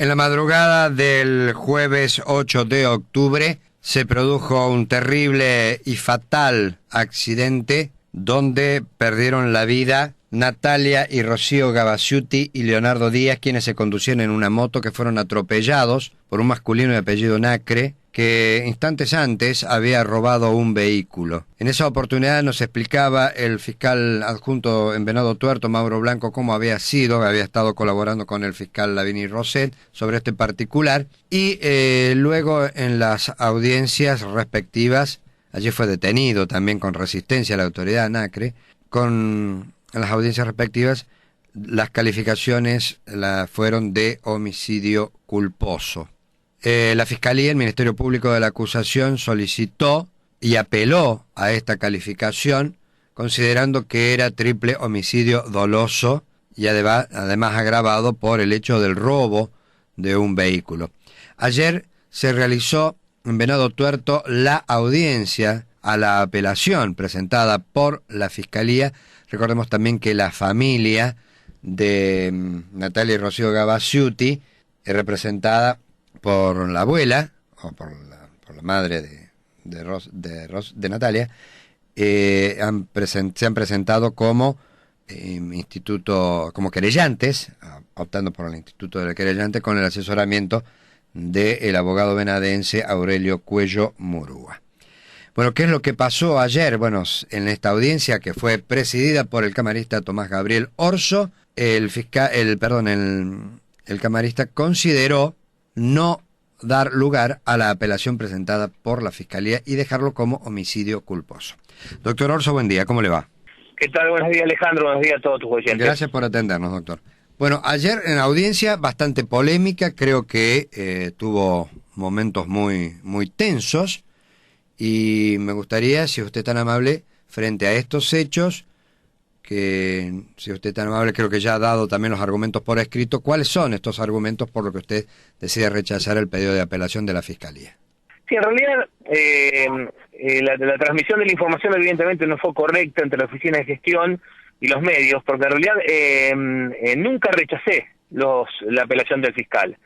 En la madrugada del jueves 8 de octubre se produjo un terrible y fatal accidente donde perdieron la vida Natalia y Rocío Gabasciuti y Leonardo Díaz, quienes se conducían en una moto, que fueron atropellados por un masculino de apellido Nacre, que instantes antes había robado un vehículo. En esa oportunidad nos explicaba el fiscal adjunto en Venado Tuerto, Mauro Blanco, cómo había sido, había estado colaborando con el fiscal Lavini Roset sobre este particular, y luego en las audiencias respectivas, allí fue detenido también con resistencia a la autoridad Nacre, en las audiencias respectivas las calificaciones fueron de homicidio culposo. La Fiscalía, el Ministerio Público de la Acusación, solicitó y apeló a esta calificación, considerando que era triple homicidio doloso y además agravado por el hecho del robo de un vehículo. Ayer se realizó en Venado Tuerto la audiencia a la apelación presentada por la Fiscalía. Recordemos también que la familia de Natalia y Rocío Gabasciuti es representada por la abuela, o por la madre de Natalia, se han presentado como como querellantes, optando por el instituto del querellante, con el asesoramiento del abogado venadense Aurelio Cuello Murúa. Bueno, ¿qué es lo que pasó ayer? Bueno, en esta audiencia, que fue presidida por el camarista Tomás Gabriel Orso, el camarista consideró no dar lugar a la apelación presentada por la Fiscalía y dejarlo como homicidio culposo. Doctor Orso, buen día, ¿cómo le va? ¿Qué tal? Buenos días, Alejandro, buenos días a todos tus oyentes. Gracias por atendernos, doctor. Bueno, ayer en la audiencia bastante polémica, creo que tuvo momentos muy tensos, y me gustaría, si usted es tan amable, frente a estos hechos, que si usted es tan amable, creo que ya ha dado también los argumentos por escrito, ¿cuáles son estos argumentos por los que usted decide rechazar el pedido de apelación de la Fiscalía? Sí, en realidad la transmisión de la información evidentemente no fue correcta entre la Oficina de Gestión y los medios, porque en realidad nunca rechacé la apelación del fiscal.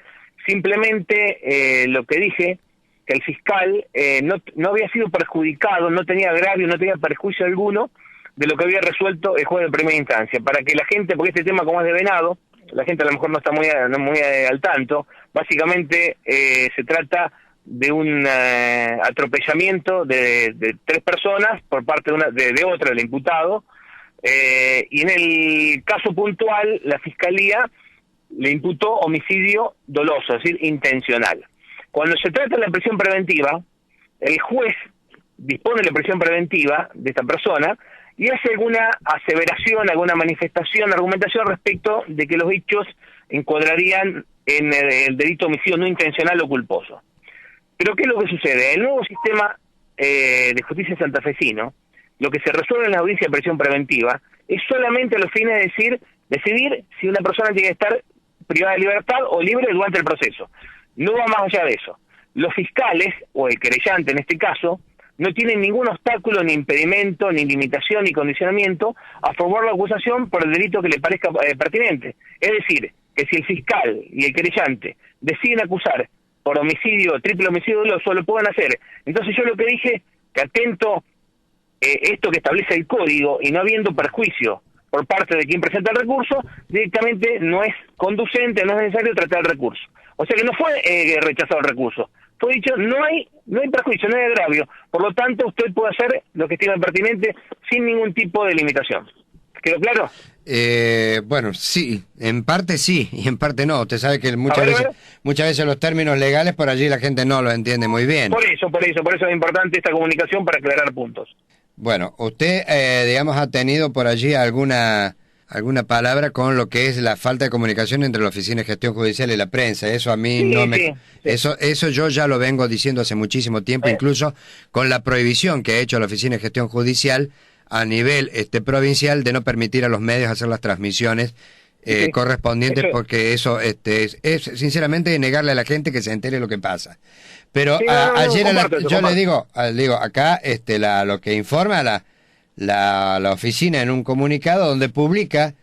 Simplemente lo que dije, que el fiscal no había sido perjudicado, no tenía agravio, no tenía perjuicio alguno de lo que había resuelto el juez de primera instancia, para que la gente, porque este tema como es de Venado, la gente a lo mejor no está muy al tanto, básicamente se trata de un atropellamiento de 3 personas por parte de otra, del imputado, y en el caso puntual la Fiscalía le imputó homicidio doloso, es decir, intencional. Cuando se trata de la prisión preventiva, el juez dispone de la prisión preventiva de esta persona y hace alguna aseveración, alguna manifestación, argumentación respecto de que los hechos encuadrarían en el delito de homicidio no intencional o culposo. Pero ¿qué es lo que sucede? El nuevo sistema de justicia santafesino, lo que se resuelve en la audiencia de prisión preventiva es solamente a los fines de decidir si una persona tiene que estar privada de libertad o libre durante el proceso. No va más allá de eso. Los fiscales, o el querellante en este caso, no tienen ningún obstáculo, ni impedimento, ni limitación, ni condicionamiento a formular la acusación por el delito que le parezca pertinente. Es decir, que si el fiscal y el querellante deciden acusar por homicidio, triple homicidio doloso, lo pueden hacer. Entonces yo lo que dije, que atento esto que establece el código y no habiendo perjuicio por parte de quien presenta el recurso, directamente no es conducente, no es necesario tratar el recurso. O sea que no fue rechazado el recurso. Fue dicho, no hay perjuicio, no hay agravio. Por lo tanto, usted puede hacer lo que estime pertinente sin ningún tipo de limitación. ¿Quedó claro? Bueno, sí, en parte sí y en parte no. Usted sabe que muchas veces los términos legales por allí la gente no los entiende muy bien. Por eso es importante esta comunicación para aclarar puntos. Bueno, usted, digamos, ha tenido por allí alguna palabra con lo que es la falta de comunicación entre la Oficina de Gestión Judicial y la prensa. Eso a mí Eso yo ya lo vengo diciendo hace muchísimo tiempo, incluso con la prohibición que ha hecho la Oficina de Gestión Judicial a nivel provincial de no permitir a los medios hacer las transmisiones correspondientes, porque eso es sinceramente negarle a la gente que se entere lo que pasa. Pero ayer yo le digo acá lo que informa la oficina en un comunicado donde publica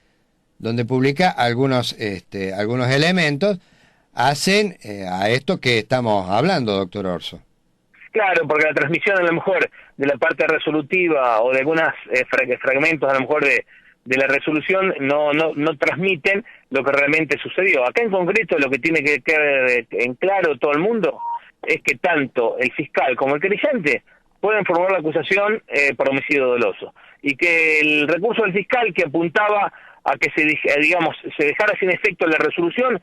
algunos elementos, hacen a esto que estamos hablando, doctor Orso. Claro, porque la transmisión a lo mejor de la parte resolutiva o de algunos fragmentos a lo mejor de la resolución no transmiten lo que realmente sucedió. Acá en concreto lo que tiene que quedar en claro todo el mundo es que tanto el fiscal como el querellante pueden formular la acusación por homicidio doloso, y que el recurso del fiscal que apuntaba a que se dejara sin efecto la resolución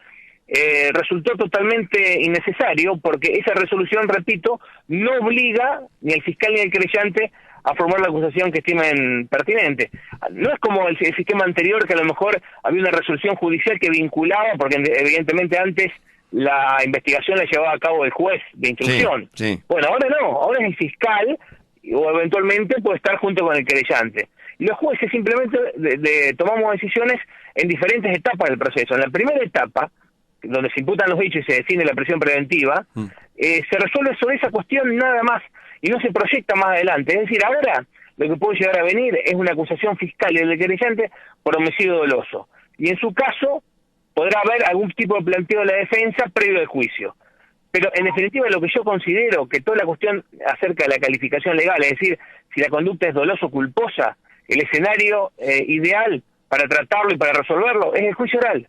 resultó totalmente innecesario, porque esa resolución, repito, no obliga ni al fiscal ni al querellante a formar la acusación que estimen pertinente. No es como el sistema anterior, que a lo mejor había una resolución judicial que vinculaba, porque evidentemente antes la investigación la llevaba a cabo el juez de instrucción. Sí, sí. Bueno, ahora no, ahora es el fiscal, o eventualmente puede estar junto con el querellante. Y los jueces simplemente tomamos decisiones en diferentes etapas del proceso. En la primera etapa, donde se imputan los hechos y se define la prisión preventiva, se resuelve sobre esa cuestión nada más, y no se proyecta más adelante. Es decir, ahora lo que puede llegar a venir es una acusación fiscal y del querellante por homicidio doloso. Y en su caso, podrá haber algún tipo de planteo de la defensa previo al juicio. Pero en definitiva lo que yo considero que toda la cuestión acerca de la calificación legal, es decir, si la conducta es doloso o culposa, el escenario ideal para tratarlo y para resolverlo es el juicio oral.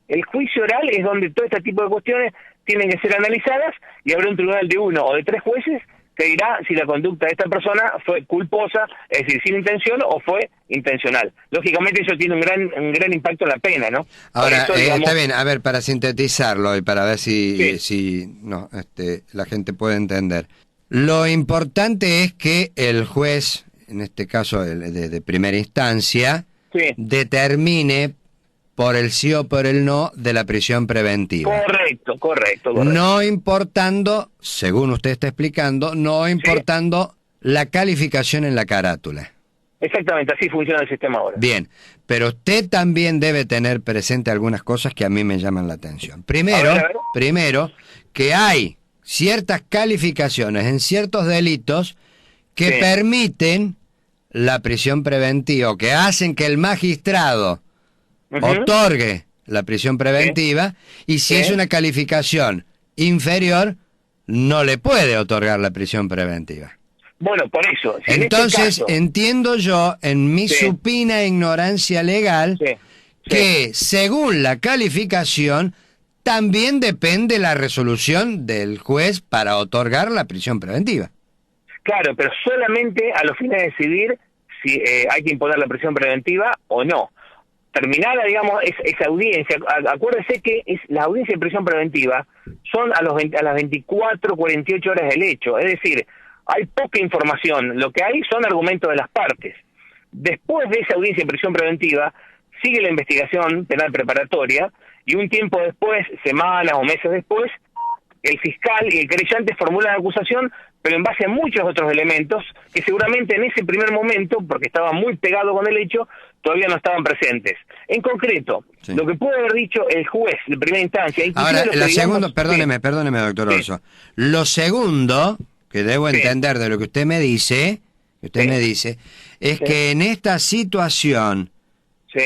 El juicio oral es donde todo este tipo de cuestiones tienen que ser analizadas, y habrá un tribunal de 1 o de 3 jueces que dirá si la conducta de esta persona fue culposa, es decir, sin intención, o fue intencional. Lógicamente eso tiene un gran impacto en la pena, ¿no? Ahora, eso, digamos, está bien, a ver, para sintetizarlo y para ver si la gente puede entender. Lo importante es que el juez, en este caso de primera instancia, determine por el sí o por el no de la prisión preventiva. Correcto. No importando, según usted está explicando, no importando la calificación en la carátula. Exactamente, así funciona el sistema ahora. Bien, pero usted también debe tener presente algunas cosas que a mí me llaman la atención. Primero, que hay ciertas calificaciones en ciertos delitos que permiten la prisión preventiva, o que hacen que el magistrado otorgue la prisión preventiva, y si es una calificación inferior, no le puede otorgar la prisión preventiva. Bueno, por eso. Si entonces, en este caso, entiendo yo, en mi supina ignorancia legal, que según la calificación, también depende la resolución del juez para otorgar la prisión preventiva. Claro, pero solamente a los fines de decidir si hay que imponer la prisión preventiva o no. Terminada, digamos, esa audiencia, acuérdese que la audiencia de prisión preventiva son a las 24, 48 horas del hecho, es decir, hay poca información, lo que hay son argumentos de las partes. Después de esa audiencia de prisión preventiva, sigue la investigación penal preparatoria, y un tiempo después, semanas o meses después, el fiscal y el querellante formulan la acusación, pero en base a muchos otros elementos que seguramente en ese primer momento, porque estaba muy pegado con el hecho, todavía no estaban presentes. En concreto, lo que pudo haber dicho el juez de primera instancia... Ahora, perdóneme, doctor Orso. Lo segundo que debo entender de lo que usted me dice, es que en esta situación,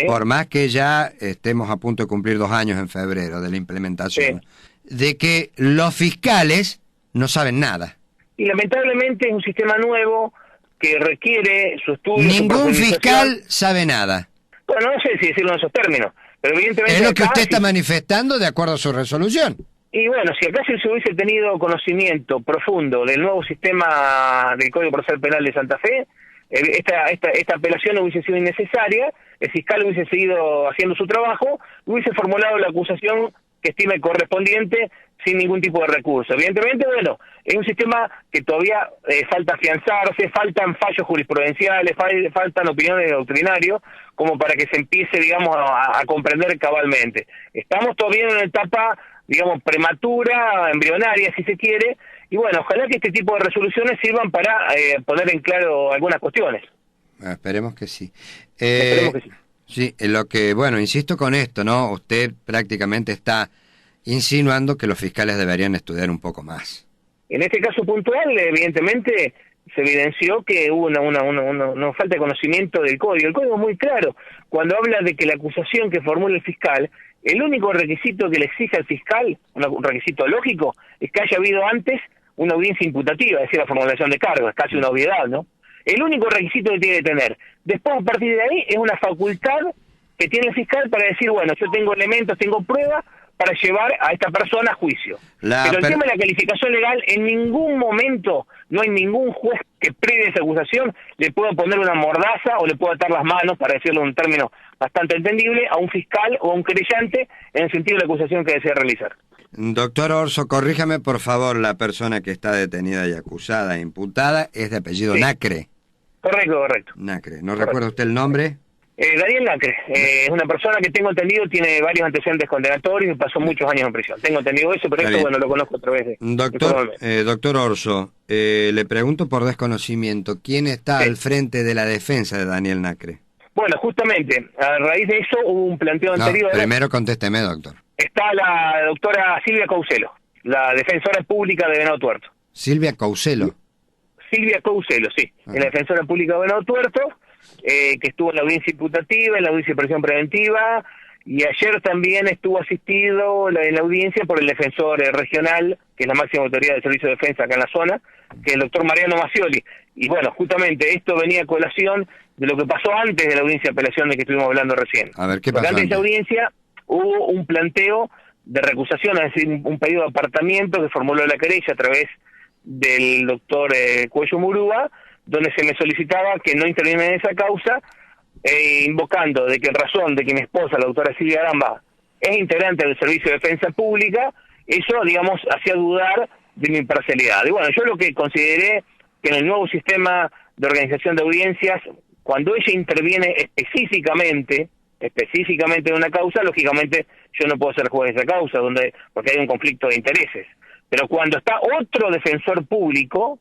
por más que ya estemos a punto de cumplir 2 años en febrero de la implementación, de que los fiscales no saben nada. Y lamentablemente es un sistema nuevo que requiere su estudio. Ningún fiscal sabe nada. Bueno, no sé si decirlo en esos términos, pero evidentemente... Es lo que usted está manifestando de acuerdo a su resolución. Y bueno, si acá se hubiese tenido conocimiento profundo del nuevo sistema del Código Procesal Penal de Santa Fe, esta apelación no hubiese sido innecesaria, el fiscal hubiese seguido haciendo su trabajo, hubiese formulado la acusación que estime correspondiente sin ningún tipo de recurso. Evidentemente, bueno, es un sistema que todavía falta afianzarse, faltan fallos jurisprudenciales, faltan opiniones de doctrinario, como para que se empiece, digamos, a comprender cabalmente. Estamos todavía en una etapa, digamos, prematura, embrionaria, si se quiere, y bueno, ojalá que este tipo de resoluciones sirvan para poner en claro algunas cuestiones. Esperemos que sí. Esperemos que sí. Sí, bueno, insisto con esto, ¿no? Usted prácticamente está insinuando que los fiscales deberían estudiar un poco más. En este caso puntual, evidentemente, se evidenció que hubo una falta de conocimiento del código. El código es muy claro. Cuando habla de que la acusación que formula el fiscal el único requisito que le exige al fiscal, un requisito lógico, es que haya habido antes una audiencia imputativa, es decir, la formulación de cargos, es casi una obviedad, ¿no? El único requisito que tiene que tener. Después, a partir de ahí, es una facultad que tiene el fiscal para decir, bueno, yo tengo elementos, tengo pruebas para llevar a esta persona a juicio. Pero el tema de la calificación legal, en ningún momento no hay ningún juez que previa esa acusación le pueda poner una mordaza o le pueda atar las manos, para decirlo en un término bastante entendible, a un fiscal o a un querellante en el sentido de la acusación que desea realizar. Doctor Orso, corríjame por favor, la persona que está detenida y acusada, imputada, es de apellido Nacre. Correcto. Nacre. ¿No recuerda usted el nombre? Daniel Nacre, es una persona que tengo entendido tiene varios antecedentes condenatorios y pasó muchos años en prisión. Tengo entendido eso, pero esto, bueno, lo conozco otra vez. Doctor Orso, le pregunto por desconocimiento, ¿quién está al frente de la defensa de Daniel Nacre? Bueno, justamente, a raíz de eso hubo un planteo anterior. Primero contésteme, doctor. Está la doctora Silvia Couselo, la defensora pública de Venado Tuerto. ¿Silvia Couselo? Silvia Couselo, sí, es la defensora pública de Venado Tuerto, que estuvo en la audiencia imputativa, en la audiencia de prisión preventiva, y ayer también estuvo asistido en la audiencia por el defensor regional, que es la máxima autoridad del Servicio de Defensa acá en la zona, que es el doctor Mariano Macioli. Y bueno, justamente esto venía a colación de lo que pasó antes de la audiencia de apelación de que estuvimos hablando recién. A ver, ¿qué pasó? Porque antes de esa audiencia hubo un planteo de recusación, es decir, un pedido de apartamiento que formuló la querella a través del doctor Cuello Murúa, donde se me solicitaba que no interviniera en esa causa, invocando de que en razón de que mi esposa, la doctora Silvia Gamba, es integrante del Servicio de Defensa Pública, eso, digamos, hacía dudar de mi imparcialidad. Y bueno, yo lo que consideré que en el nuevo sistema de organización de audiencias, cuando ella interviene específicamente en una causa, lógicamente yo no puedo ser juez de esa causa, porque hay un conflicto de intereses. Pero cuando está otro defensor público,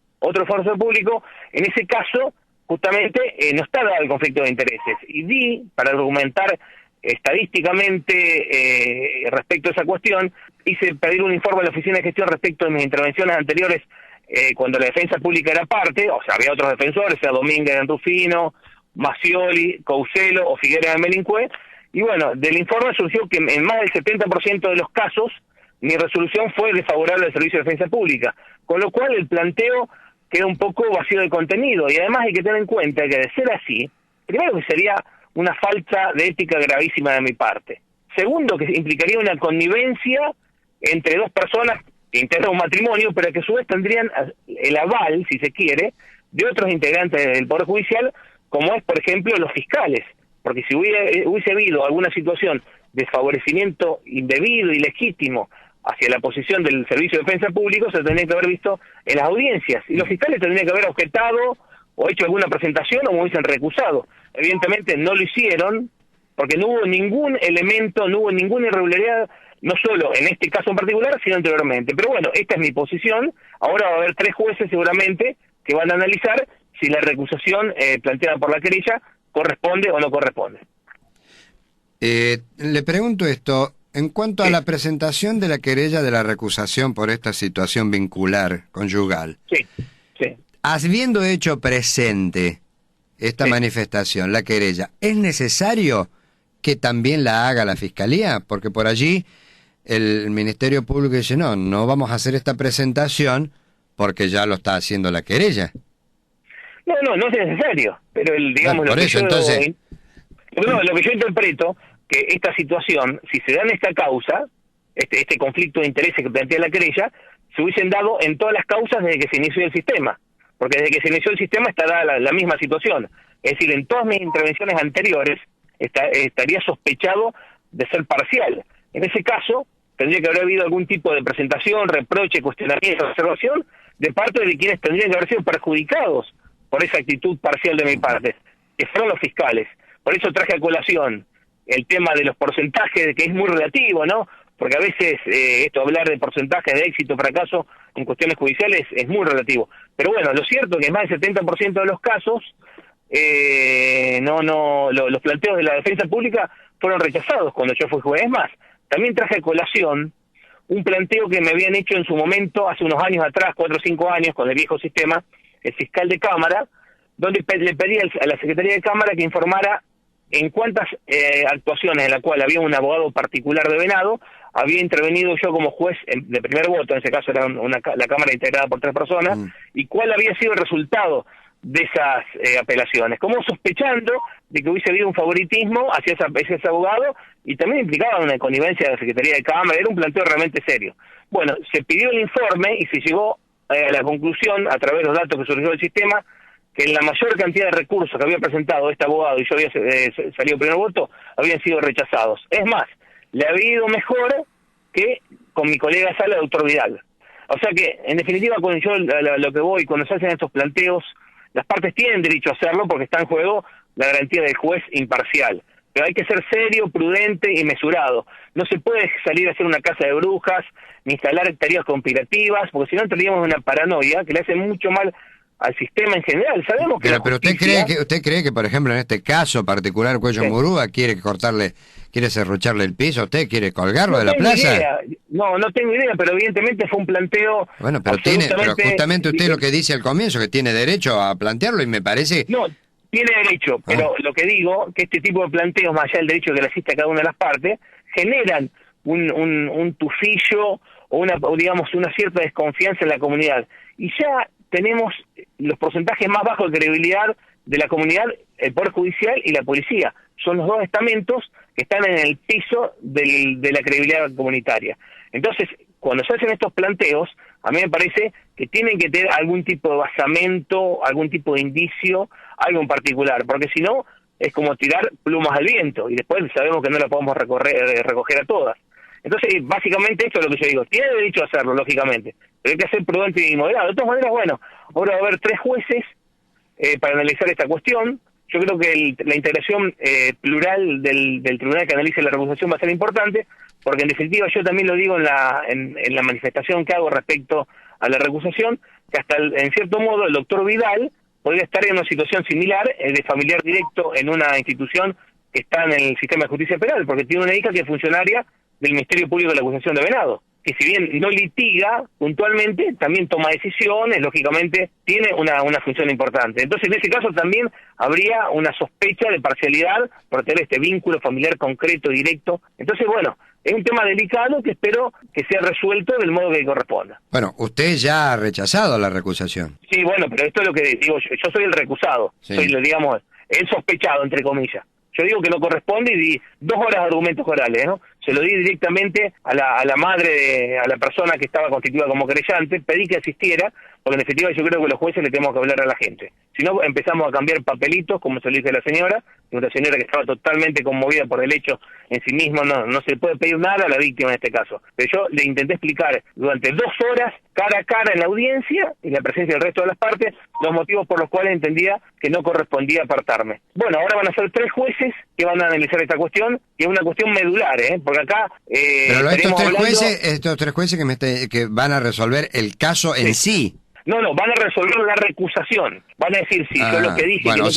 en ese caso, justamente no está dado el conflicto de intereses. Y para argumentar estadísticamente respecto a esa cuestión, hice pedir un informe a la Oficina de Gestión respecto de mis intervenciones anteriores cuando la defensa pública era parte, o sea, había otros defensores, sea Domínguez de Rufino, Macioli, Couselo o Figueroa de Melincue, y bueno, del informe surgió que en más del 70% de los casos mi resolución fue desfavorable al Servicio de Defensa Pública, con lo cual el planteo queda un poco vacío de contenido, y además hay que tener en cuenta que de ser así, primero que sería una falta de ética gravísima de mi parte, segundo que implicaría una connivencia entre dos personas que integran un matrimonio, pero que a su vez tendrían el aval, si se quiere, de otros integrantes del Poder Judicial, como es, por ejemplo, los fiscales, porque si hubiese habido alguna situación de favorecimiento indebido, ilegítimo, hacia la posición del Servicio de Defensa Pública, se tendría que haber visto en las audiencias, y los fiscales tendrían que haber objetado o hecho alguna presentación o me hubiesen recusado. Evidentemente no lo hicieron, porque no hubo ningún elemento, no hubo ninguna irregularidad, no solo en este caso en particular, sino anteriormente. Pero bueno, esta es mi posición. Ahora va a haber 3 jueces seguramente que van a analizar si la recusación planteada por la querella corresponde o no corresponde. Le pregunto esto, en cuanto a la presentación de la querella de la recusación por esta situación vincular, conyugal. Sí. Habiendo hecho presente esta manifestación, la querella, ¿es necesario que también la haga la Fiscalía? Porque por allí el Ministerio Público dice, no vamos a hacer esta presentación porque ya lo está haciendo la querella. No es necesario, pero digamos por lo eso, que entonces... lo que yo interpreto, que esta situación, si se da en esta causa, este conflicto de intereses que plantea la querella, se hubiesen dado en todas las causas desde que se inició el sistema, porque desde que se inició el sistema está dada la misma situación. Es decir, en todas mis intervenciones anteriores estaría sospechado de ser parcial. En ese caso, tendría que haber habido algún tipo de presentación, reproche, cuestionamiento, observación de parte de quienes tendrían que haber sido perjudicados por esa actitud parcial de mi parte, que fueron los fiscales. Por eso traje a colación el tema de los porcentajes, que es muy relativo, ¿no? Porque a veces hablar de porcentajes de éxito o fracaso en cuestiones judiciales es muy relativo. Pero bueno, lo cierto es que en más del 70% de los casos los planteos de la defensa pública fueron rechazados cuando yo fui juez. Es más, también traje a colación un planteo que me habían hecho en su momento, hace unos años atrás, 4 o 5 años, con el viejo sistema, el fiscal de Cámara, donde le pedía a la Secretaría de Cámara que informara en cuántas actuaciones en la cual había un abogado particular de Venado, había intervenido yo como juez de primer voto, en ese caso era la Cámara integrada por 3 personas, y cuál había sido el resultado de esas apelaciones, como sospechando de que hubiese habido un favoritismo hacia ese abogado, y también implicaba una connivencia de la Secretaría de Cámara. Era un planteo realmente serio. Bueno, se pidió el informe y se llegó a la conclusión, a través de los datos que surgió del sistema, que en la mayor cantidad de recursos que había presentado este abogado y yo había salido primer voto, habían sido rechazados. Es más, le había ido mejor que con mi colega Sala, el doctor Vidal. O sea que, en definitiva, cuando yo lo que voy, cuando se hacen estos planteos, las partes tienen derecho a hacerlo porque está en juego la garantía del juez imparcial. Pero hay que ser serio, prudente y mesurado. No se puede salir a hacer una casa de brujas, ni instalar teorías conspirativas, porque si no entraríamos en una paranoia que le hace mucho mal al sistema en general. Sabemos que pero usted cree que, por ejemplo, en este caso particular, Cuello Murúa quiere serrucharle el piso, usted quiere colgarlo de la plaza. No tengo idea, pero evidentemente fue un planteo. Bueno, pero justamente usted lo que dice al comienzo, que tiene derecho a plantearlo, y me parece. No, tiene derecho, pero lo que digo, que este tipo de planteos, más allá del derecho que le asiste a cada una de las partes, generan un tufillo o digamos una cierta desconfianza en la comunidad. Y ya tenemos los porcentajes más bajos de credibilidad de la comunidad, el Poder Judicial y la policía. Son los dos estamentos que están en el piso de la credibilidad comunitaria. Entonces, cuando se hacen estos planteos, a mí me parece que tienen que tener algún tipo de basamento, algún tipo de indicio, algo en particular, porque si no, es como tirar plumas al viento, y después sabemos que no la podemos recoger a todas. Entonces, básicamente esto es lo que yo digo. Tiene derecho a hacerlo, lógicamente, pero hay que ser prudente y moderado. De todas maneras, bueno, ahora va a haber 3 jueces para analizar esta cuestión. Yo creo que la integración plural del tribunal que analice la recusación va a ser importante, porque en definitiva yo también lo digo en la manifestación que hago respecto a la recusación, que hasta en cierto modo el doctor Vidal podría estar en una situación similar de familiar directo en una institución que está en el sistema de justicia penal, porque tiene una hija que es funcionaria del Ministerio Público de la Acusación de Venado, que si bien no litiga puntualmente, también toma decisiones, lógicamente tiene una función importante. Entonces, en ese caso también habría una sospecha de parcialidad por tener este vínculo familiar concreto, directo. Entonces, bueno, es un tema delicado que espero que sea resuelto del modo que corresponda. Bueno, usted ya ha rechazado la recusación. Sí, bueno, pero esto es lo que digo, yo soy el recusado, sí. Soy, digamos, el sospechado, entre comillas. Yo digo que no corresponde y di 2 horas de argumentos orales, ¿no? Se lo di directamente a la madre, a la persona que estaba constituida como querellante, pedí que asistiera, porque en definitiva yo creo que los jueces le tenemos que hablar a la gente. Si no, empezamos a cambiar papelitos, como se lo dice la señora, una señora que estaba totalmente conmovida por el hecho en sí mismo, no se le puede pedir nada a la víctima en este caso. Pero yo le intenté explicar durante 2 horas, cara a cara en la audiencia, y la presencia del resto de las partes, los motivos por los cuales entendía que no correspondía apartarme. Bueno, ahora van a ser 3 jueces que van a analizar esta cuestión, que es una cuestión medular, porque acá... Pero estos tres jueces que van a resolver el caso en sí. No, van a resolver la recusación. Van a decir si yo lo que dije... Bueno, que o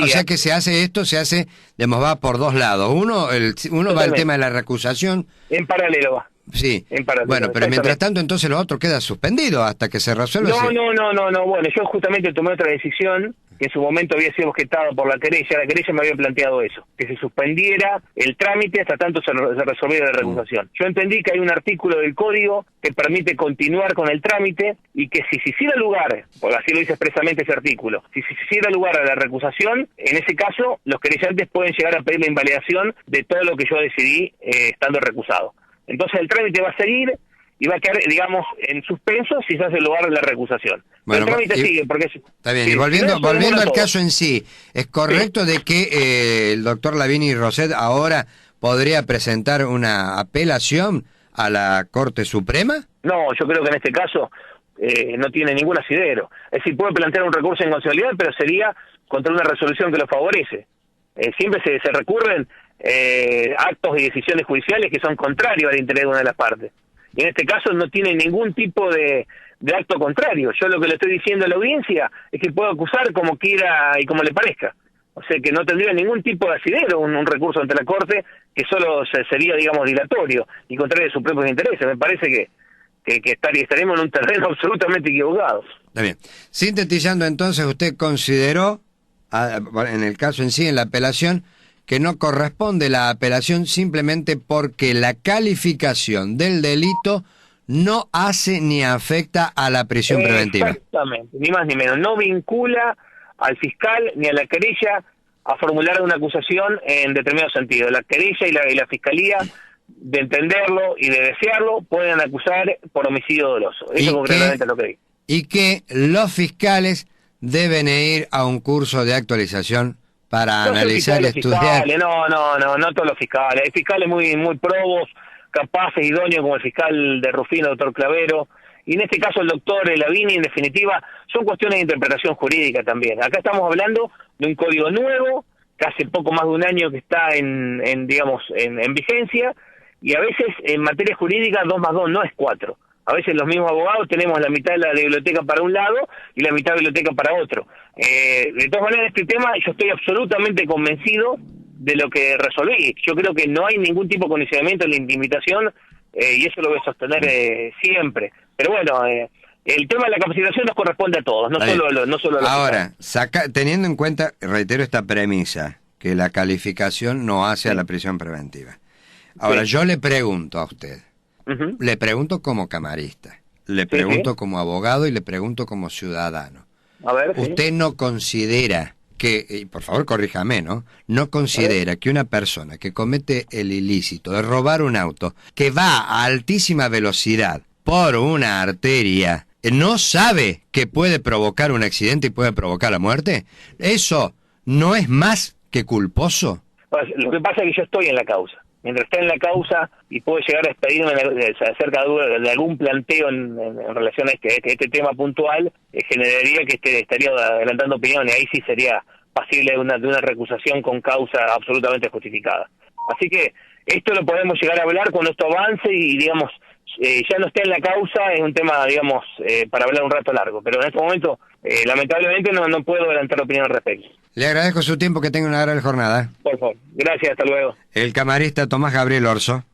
sea que se hace, digamos, va por 2 lados. Uno va al tema de la recusación. En paralelo va. Sí, bueno, pero mientras tanto entonces lo otro queda suspendido hasta que se resuelva. No, bueno, yo justamente tomé otra decisión que en su momento había sido objetada por la querella me había planteado eso, que se suspendiera el trámite hasta tanto se resolviera la recusación. Yo entendí que hay un artículo del código que permite continuar con el trámite y que si se hiciera lugar, porque así lo dice expresamente ese artículo, si se hiciera lugar a la recusación, en ese caso los querellantes pueden llegar a pedir la invalidación de todo lo que yo decidí estando recusado. Entonces el trámite va a seguir y va a quedar, digamos, en suspenso si se hace lugar de la recusación. Bueno, el trámite sigue, porque... Está bien, y volviendo al caso en sí, ¿es correcto de que el doctor Lavini Rosset ahora podría presentar una apelación a la Corte Suprema? No, yo creo que en este caso no tiene ningún asidero. Es decir, puede plantear un recurso de inconstitucionalidad, pero sería contra una resolución que lo favorece. Siempre se recurren actos y decisiones judiciales que son contrarios al interés de una de las partes. Y en este caso no tiene ningún tipo de acto contrario. Yo lo que le estoy diciendo a la audiencia es que puedo acusar como quiera y como le parezca. O sea que no tendría ningún tipo de asidero un recurso ante la Corte que solo sería, digamos, dilatorio y contrario a sus propios intereses. Me parece que estaremos en un terreno absolutamente equivocado. Está bien. Sintetizando entonces, usted consideró, en el caso en sí, en la apelación, que no corresponde la apelación simplemente porque la calificación del delito no hace ni afecta a la prisión preventiva. Exactamente, ni más ni menos. No vincula al fiscal ni a la querella a formular una acusación en determinado sentido. La querella y la fiscalía, de entenderlo y de desearlo, pueden acusar por homicidio doloso. Eso concretamente es lo que digo. Y que los fiscales deben ir a un curso de actualización para analizar y estudiar. No todos los fiscales. Hay fiscales muy probos, capaces, idóneos, como el fiscal de Rufino, doctor Clavero, y en este caso el doctor Lavini. En definitiva, son cuestiones de interpretación jurídica también. Acá estamos hablando de un código nuevo, que hace poco más de un año que está en vigencia, y a veces en materia jurídica 2 más 2 no es 4. A veces los mismos abogados tenemos la mitad de la biblioteca para un lado y la mitad de la biblioteca para otro. De todas maneras, este tema yo estoy absolutamente convencido de lo que resolví. Yo creo que no hay ningún tipo de condicionamiento en la invitación, y eso lo voy a sostener siempre. Pero bueno, el tema de la capacitación nos corresponde a todos, no solo a los Ahora, teniendo en cuenta, reitero esta premisa, que la calificación no hace a la prisión preventiva. Ahora, yo le pregunto a usted, le pregunto como camarista, le pregunto como abogado y le pregunto como ciudadano. A ver, ¿Usted no considera que, y por favor corríjame, no considera que una persona que comete el ilícito de robar un auto, que va a altísima velocidad por una arteria, no sabe que puede provocar un accidente y puede provocar la muerte? ¿Eso no es más que culposo? Pues, lo que pasa es que yo estoy en la causa. Mientras esté en la causa y puedo llegar a despedirme acerca de algún planteo en relación a este tema puntual, generaría que estaría adelantando opiniones. Ahí sí sería pasible de una recusación con causa absolutamente justificada. Así que esto lo podemos llegar a hablar cuando esto avance y, digamos, ya no esté en la causa. Es un tema, digamos, para hablar un rato largo. Pero en este momento, lamentablemente, no puedo adelantar opinión al respecto. Le agradezco su tiempo, que tenga una agradable jornada. Por favor. Gracias, hasta luego. El camarista Tomás Gabriel Orso.